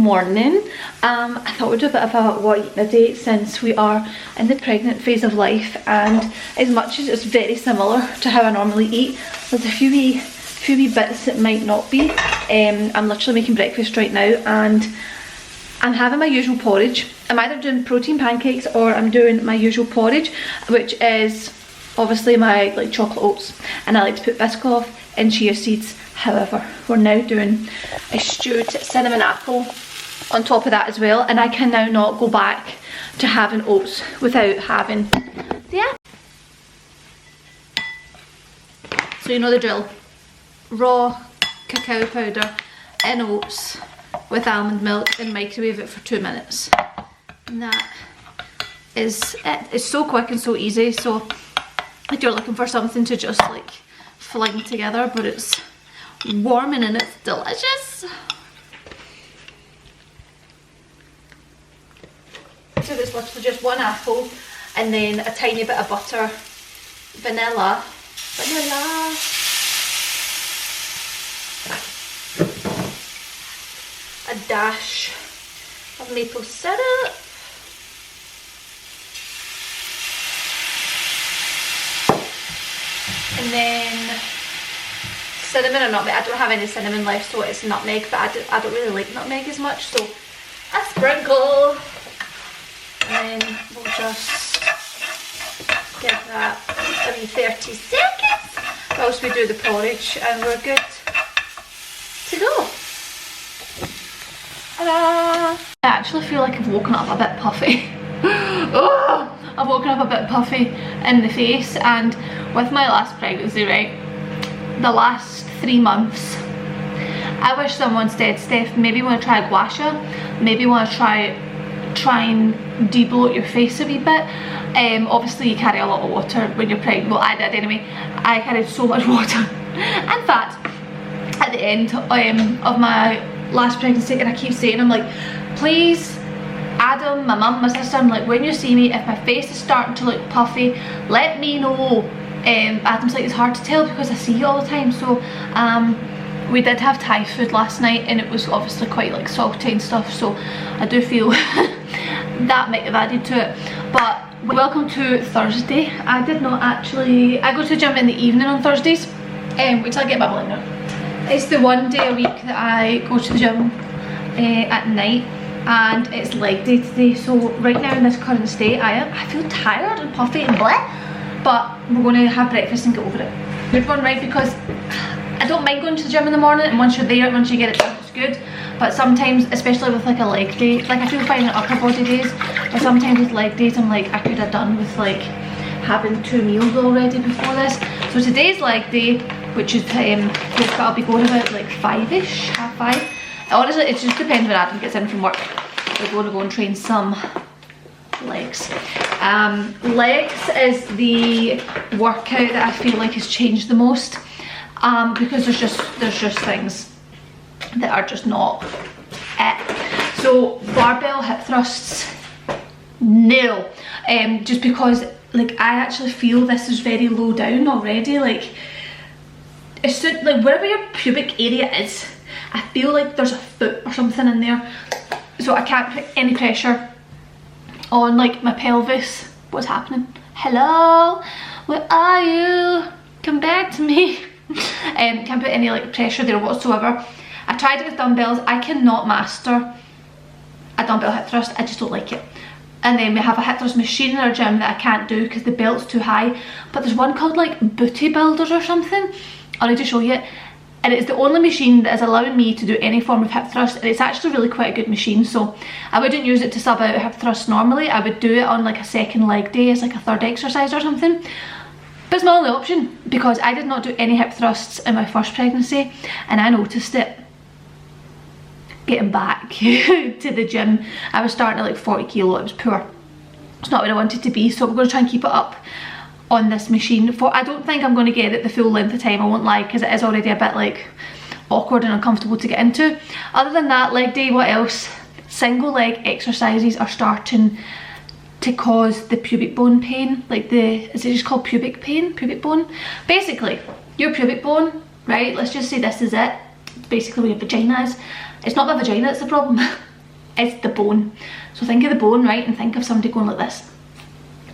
morning. I thought we'd do a bit of a what eating a day since we are in the pregnant phase of life, and as much as it's very similar to how I normally eat, there's a few wee bits that might not be. I'm literally making breakfast right now and I'm having my usual porridge. I'm either doing protein pancakes or I'm doing my usual porridge, which is obviously my like chocolate oats, and I like to put Biscoff and chia seeds. However, we're now doing a stewed cinnamon apple on top of that as well, and I can now not go back to having oats without having the apple. So you know the drill. Raw cacao powder in oats with almond milk and microwave it for 2 minutes. And that is it. It's so quick and so easy, so if you're looking for something to just like fling together, but it's warming and it's delicious. So there's literally just one apple and then a tiny bit of butter, vanilla, a dash of maple syrup, and then cinnamon or nutmeg. I don't have any cinnamon left, so it's nutmeg, but I don't really like nutmeg as much, so a sprinkle, and then we'll just give that maybe 30 seconds whilst we do the porridge, and we're good to go. Ta-da! I actually feel like I've woken up a bit puffy. Oh, I've woken up a bit puffy in the face, and with my last pregnancy, right, the last 3 months, I wish someone said, Steph, maybe you want to try gua sha, maybe you want to try and debloat your face a wee bit. Obviously you carry a lot of water when you're pregnant. Well, I did anyway. I carried so much water. In fact, at the end of my last pregnancy, and I keep saying, I'm like, please, Adam, my mum, my sister, I'm like, when you see me, if my face is starting to look puffy, let me know. Adam's like, it's hard to tell because I see you all the time. So we did have Thai food last night and it was obviously quite like salty and stuff, so I do feel that might have added to it. But welcome to Thursday. I did not actually, I go to the gym in the evening on Thursdays, which I'll get babbling now. It's the one day a week that I go to the gym at night, and it's leg day today. So right now in this current state, I feel tired and puffy and bleh. But we're going to have breakfast and get over it. Good one, right? Because I don't mind going to the gym in the morning, and once you're there, once you get it done, it's good. But sometimes, especially with like a leg day, like I feel fine on upper body days, but sometimes with leg days, I'm like, I could have done with like having 2 meals already before this. So today's leg day, which is I'll be going about like 5ish, 5:30. Honestly, it just depends when Adam gets in from work. We're going to go and train some legs. Legs is the workout that I feel like has changed the most, because there's just things that are just not it. So barbell hip thrusts, no, just because like I actually feel this is very low down already. Like it's like wherever your pubic area is, I feel like there's a foot or something in there, so I can't put any pressure on like my pelvis. What's happening? Hello, where are you? Come back to me. Can't put any like pressure there whatsoever. I tried it with dumbbells. I cannot master a dumbbell hip thrust. I just don't like it. And then we have a hip thrust machine in our gym that I can't do because the belt's too high. But there's one called like Booty Builders or something. I'll need to show you it. And it's the only machine that is allowing me to do any form of hip thrust, and it's actually really quite a good machine. So I wouldn't use it to sub out hip thrust normally. I would do it on like a second leg day as like a third exercise or something. But it's my only option because I did not do any hip thrusts in my first pregnancy, and I noticed it getting back to the gym. I was starting at like 40 kilo, it was poor. It's not where I wanted to be, so we're going to try and keep it up on this machine. I don't think I'm going to get it the full length of time, I won't lie, because it is already a bit like awkward and uncomfortable to get into. Other than that, leg day, what else? Single leg exercises are starting to cause the pubic bone pain, like is it just called pubic pain? Pubic bone? Basically, your pubic bone, right, let's just say this is it, basically where your vagina is. It's not my vagina that's the problem. is the bone. So think of the bone, right, and think of somebody going like this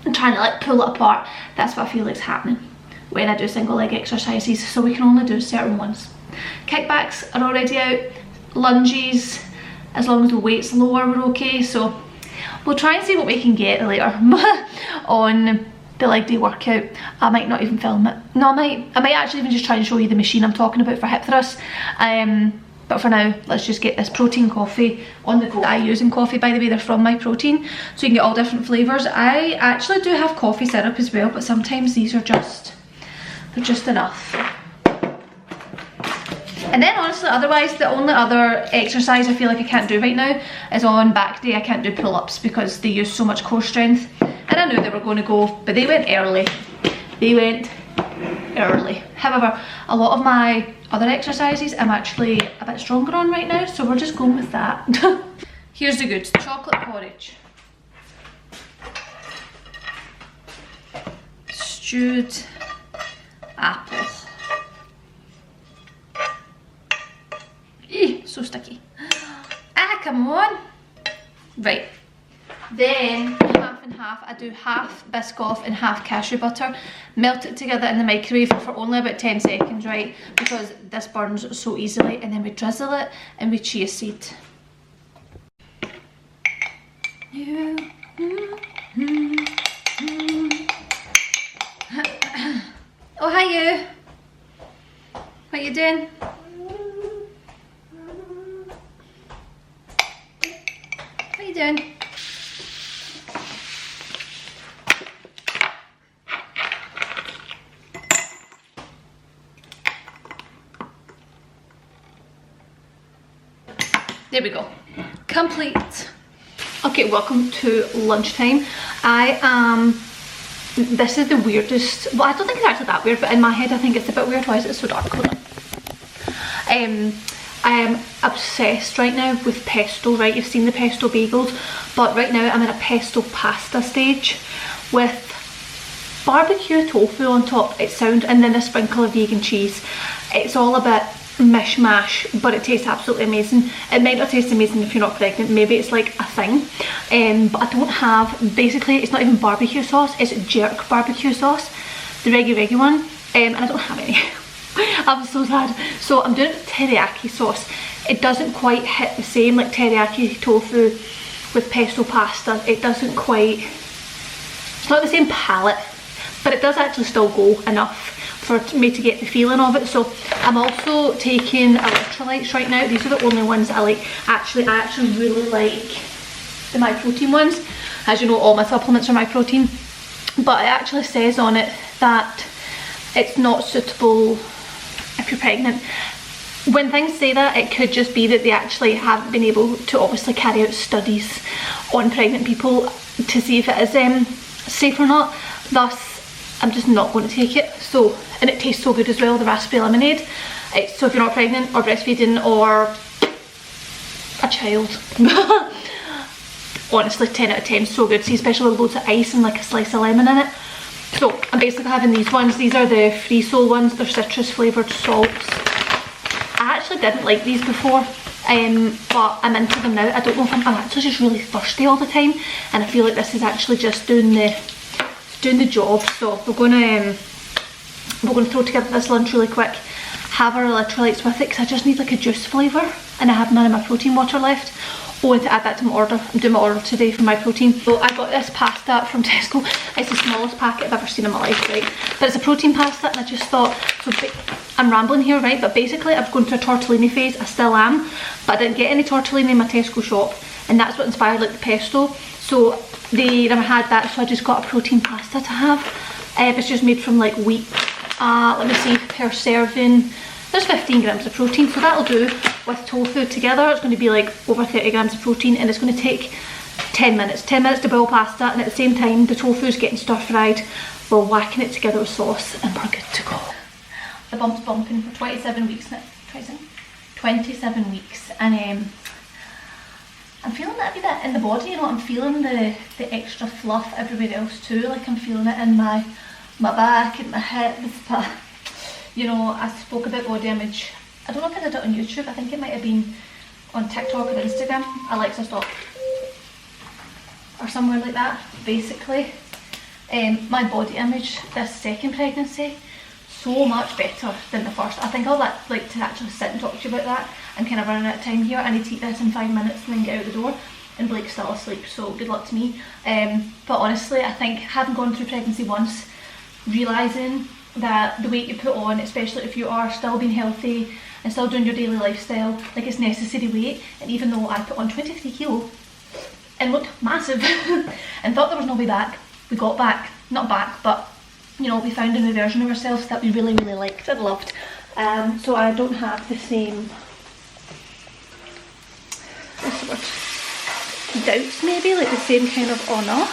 and trying to like pull it apart. That's what I feel like's happening when I do single leg exercises, so we can only do certain ones. Kickbacks are already out, lunges, as long as the weight's lower, we're okay. So we'll try and see what we can get later on the leg day workout. I might not even film it. No, I might actually even just try and show you the machine I'm talking about for hip thrusts. But for now, let's just get this protein coffee on the go. I use in coffee, by the way, they're from My Protein, so you can get all different flavours. I actually do have coffee syrup as well, but sometimes these are they're just enough. And then honestly, otherwise, the only other exercise I feel like I can't do right now is on back day. I can't do pull-ups because they use so much core strength. And I knew they were going to go, but they went early. They went early. However, a lot of my other exercises I'm actually a bit stronger on right now, so we're just going with that. Here's the goods: chocolate porridge, stewed apple. So sticky. Ah, come on. Right. Then half and half. I do half Biscoff and half cashew butter. Melt it together in the microwave for only about 10 seconds, right? Because this burns so easily. And then we drizzle it and we chia seed. Oh, hi you. What you doing? What you doing? There we go. Complete. Okay, welcome to lunchtime. This is the weirdest, well, I don't think it's actually that weird, but in my head I think it's a bit weird. Why is it so dark? Hold on. I am obsessed right now with pesto, right? You've seen the pesto bagels, but right now I'm in a pesto pasta stage with barbecue tofu on top. And then a sprinkle of vegan cheese. It's all a bit mishmash, but it tastes absolutely amazing. It might not taste amazing if you're not pregnant, maybe it's like a thing, but I don't have, basically it's not even barbecue sauce, it's jerk barbecue sauce, the reggy one, and I don't have any. I'm so sad. So I'm doing it with teriyaki sauce. It doesn't quite hit the same, like teriyaki tofu with pesto pasta. It doesn't quite, it's not the same palette, but it does actually still go enough for me to get the feeling of it. So I'm also taking electrolytes right now. These are the only ones I like. I actually really like the My Protein ones. As you know, all my supplements are My Protein, but it actually says on it that it's not suitable if you're pregnant. When things say that, it could just be that they actually haven't been able to obviously carry out studies on pregnant people to see if it is safe or not. Thus, I'm just not going to take it. So, and it tastes so good as well, the raspberry lemonade. So if you're not pregnant or breastfeeding or a child, honestly 10 out of 10, so good. See, especially with loads of ice and like a slice of lemon in it. So I'm basically having these ones. These are the Free Soul ones. They're citrus flavoured salts. I actually didn't like these before, but I'm into them now. I don't know if I'm actually just really thirsty all the time, and I feel like this is actually just doing the job. So we're gonna throw together this lunch really quick, have our electrolytes with it, because I just need like a juice flavour, and I have none of my protein water left. Oh, and to add that to my order, I'm doing my order today for My Protein. So I got this pasta from Tesco. It's the smallest packet I've ever seen in my life, right? But it's a protein pasta, and I just thought, I'm rambling here, right? But basically I've gone through a tortellini phase. I still am, but I didn't get any tortellini in my Tesco shop, and that's what inspired like the pesto. So they never had that, so I just got a protein pasta to have. It's just made from like wheat. Let me see, per serving there's 15 grams of protein, so that'll do. With tofu together, it's going to be like over 30 grams of protein, and it's going to take 10 minutes to boil pasta, and at the same time the tofu is getting stir fried. We're whacking it together with sauce, and we're good to go. The bump's bumping for 27 weeks now. 27 weeks, and I'm feeling that a bit in the body, you know. I'm feeling the extra fluff everywhere else too. Like I'm feeling it in my back and my hips. But you know, I spoke about body image. I don't know if I did it on YouTube. I think it might have been on TikTok or Instagram, Alexa stop, or somewhere like that. Basically, my body image this second pregnancy, so much better than the first. I think I'll like to actually sit and talk to you about that. I'm kind of running out of time here. I need to eat this in 5 minutes and then get out the door, and Blake's still asleep, so good luck to me. But honestly, I think having gone through pregnancy once, realising that the weight you put on, especially if you are still being healthy and still doing your daily lifestyle, like it's necessary weight. And even though I put on 23 kilo and looked massive and thought there was no way back, we got back, not back, but you know, we found a new version of ourselves that we really liked and loved. So I don't have the same, what's the word, doubts maybe, like the same kind of, oh no,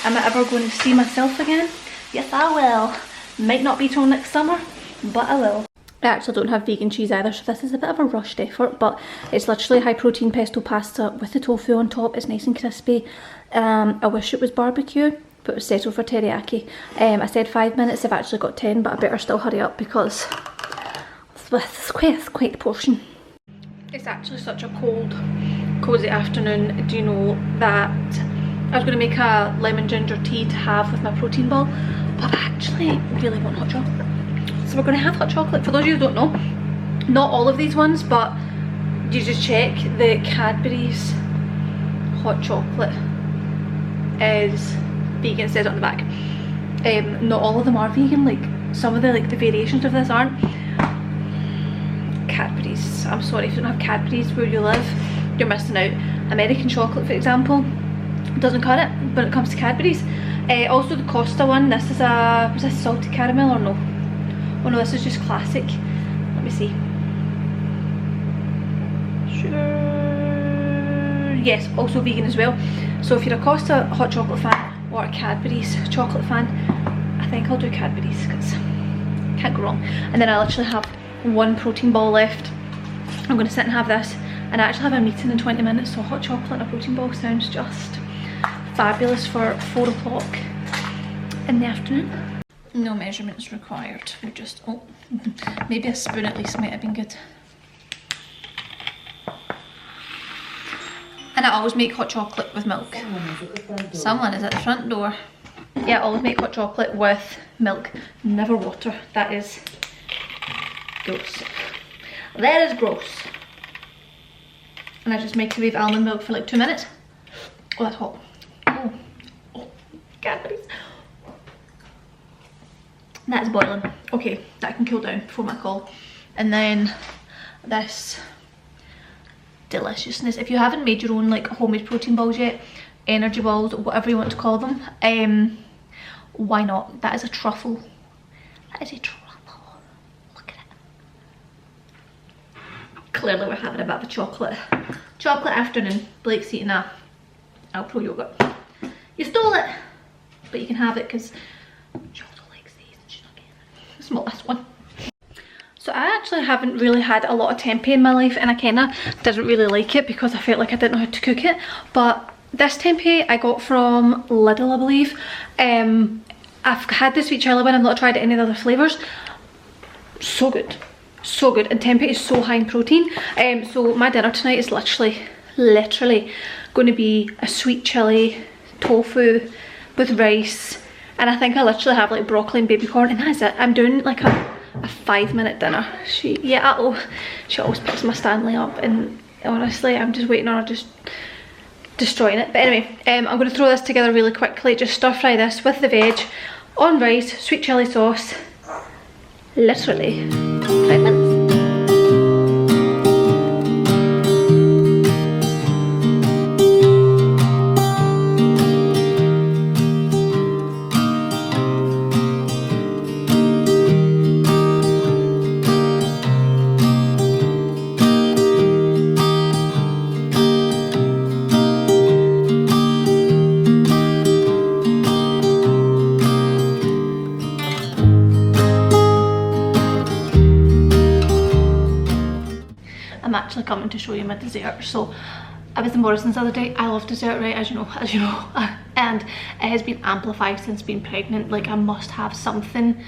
am I ever going to see myself again? Yes I will. Might not be till next summer, but I will. I actually don't have vegan cheese either, so this is a bit of a rushed effort, but it's literally high protein pesto pasta with the tofu on top. It's nice and crispy. I wish it was barbecue, but it was settled for teriyaki. I said 5 minutes, I've actually got 10, but I better still hurry up because it's quite a portion. It's actually such a cold, cosy afternoon. Do you know that I was going to make a lemon ginger tea to have with my protein ball, but I actually really want hot chocolate. So we're going to have hot chocolate. For those of you who don't know, not all of these ones, but you just check the Cadbury's hot chocolate is vegan, it says it on the back. Not all of them are vegan, like some of the variations of this aren't. Cadbury's, I'm sorry if you don't have Cadbury's where you live, you're missing out. American chocolate, for example, doesn't cut it when it comes to Cadbury's. Also the Costa one, this is a, was this salted caramel or no? Oh no, this is just classic. Let me see. Sure. Yes, also vegan as well. So if you're a Costa hot chocolate fan or a Cadbury's chocolate fan, I think I'll do Cadbury's because can't go wrong. And then I literally have one protein ball left. I'm going to sit and have this, and I actually have a meeting in 20 minutes, so hot chocolate and a protein ball sounds just fabulous for 4 o'clock in the afternoon. No measurements required. We just, oh, maybe a spoon at least might have been good. And I always make hot chocolate with milk. Someone is at the front door. Yeah, I always make hot chocolate with milk, never water. That is gross. That is gross. And I just microwave almond milk for like 2 minutes. Oh, that's hot. Oh, oh, Cadbury's. That's boiling. Okay, that can cool down before my call. And then this deliciousness. If you haven't made your own like homemade protein balls yet, energy balls, whatever you want to call them, why not? That is a truffle. That is a truffle. Look at it. Clearly we're having a bit of a chocolate afternoon. Blake's eating a Alpro yogurt. You stole it, but you can have it because smallest one. So I actually haven't really had a lot of tempeh in my life, and I kind of didn't really like it because I felt like I didn't know how to cook it. But this tempeh I got from Lidl, I believe. I've had the sweet chili one, I've not tried any of the other flavours. So good, so good. And tempeh is so high in protein. So my dinner tonight is literally going to be a sweet chili tofu with rice. And I think I literally have like broccoli and baby corn, and that's it. I'm doing like a 5 minute dinner. She always picks my Stanley up, and honestly I'm just waiting on her just destroying it. But anyway, I'm going to throw this together really quickly. Just stir fry this with the veg on rice, sweet chili sauce. Literally 5 minutes. I'm actually coming to show you my dessert. So I was in Morrison's the other day. I love dessert, right, as you know, and it has been amplified since being pregnant. Like I must have something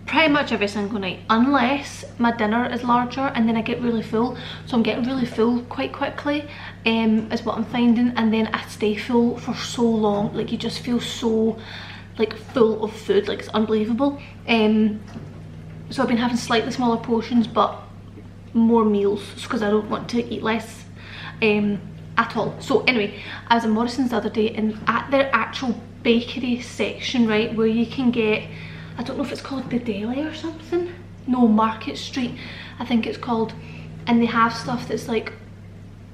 pretty much every single night, unless my dinner is larger and then I get really full. So I'm getting really full quite quickly, is what I'm finding, and then I stay full for so long. Like you just feel so like full of food, like it's unbelievable. So I've been having slightly smaller portions but more meals because I don't want to eat less at all. So anyway, I was in Morrison's the other day, and at their actual bakery section, right, where you can get, I don't know if it's called the deli or something, no, Market Street I think it's called, and they have stuff that's like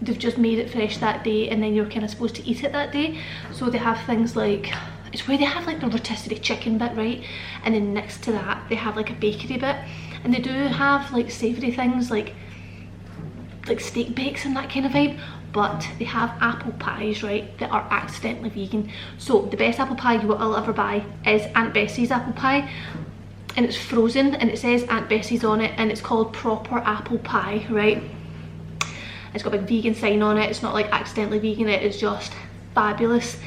they've just made it fresh that day and then you're kind of supposed to eat it that day. So they have things like, it's where they have like the rotisserie chicken bit, right, and then next to that they have like a bakery bit, and they do have like savoury things like steak bakes and that kind of vibe, but they have apple pies, right, that are accidentally vegan. So the best apple pie you will ever buy is Aunt Bessie's apple pie, and it's frozen and it says Aunt Bessie's on it, and it's called proper apple pie, right. It's got a big vegan sign on it. It's not like accidentally vegan, it is just fabulous.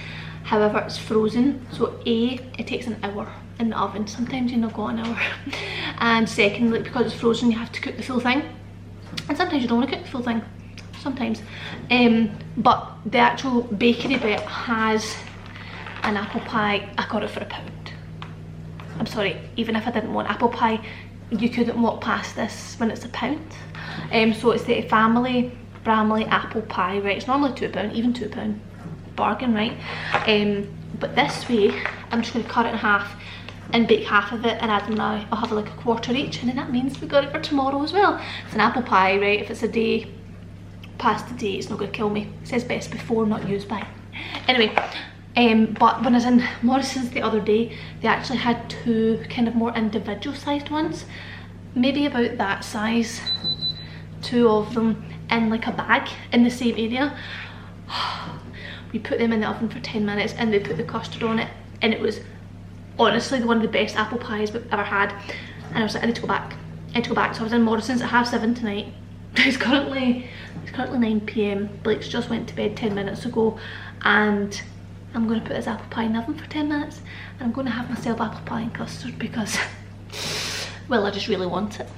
However, it's frozen, so A, it takes an hour in the oven. Sometimes you not got an hour. And secondly, because it's frozen, you have to cook the full thing. And sometimes you don't want to cook the full thing. Sometimes. But the actual bakery bit has an apple pie. I got it for £1. I'm sorry, even if I didn't want apple pie, you couldn't walk past this when it's £1. So it's the family Bramley apple pie, right? It's normally £2, even £2. Bargain, right? But this way I'm just going to cut it in half and bake half of it, and add them now. I'll have like a quarter each, and then that means we got it for tomorrow as well. It's an apple pie, right? If it's a day past the day, it's not going to kill me. It says best before, not used by. Anyway, but when I was in Morrison's the other day, they actually had two kind of more individual sized ones, maybe about that size, two of them in like a bag in the same area. We put them in the oven for 10 minutes and they put the custard on it, and it was honestly one of the best apple pies we've ever had. And I was like, I need to go back. I need to go back. So I was in Morrison's at 7:30 tonight. It's currently 9 PM. Blake's just went to bed 10 minutes ago, and I'm going to put this apple pie in the oven for 10 minutes, and I'm going to have myself apple pie and custard because, well, I just really want it.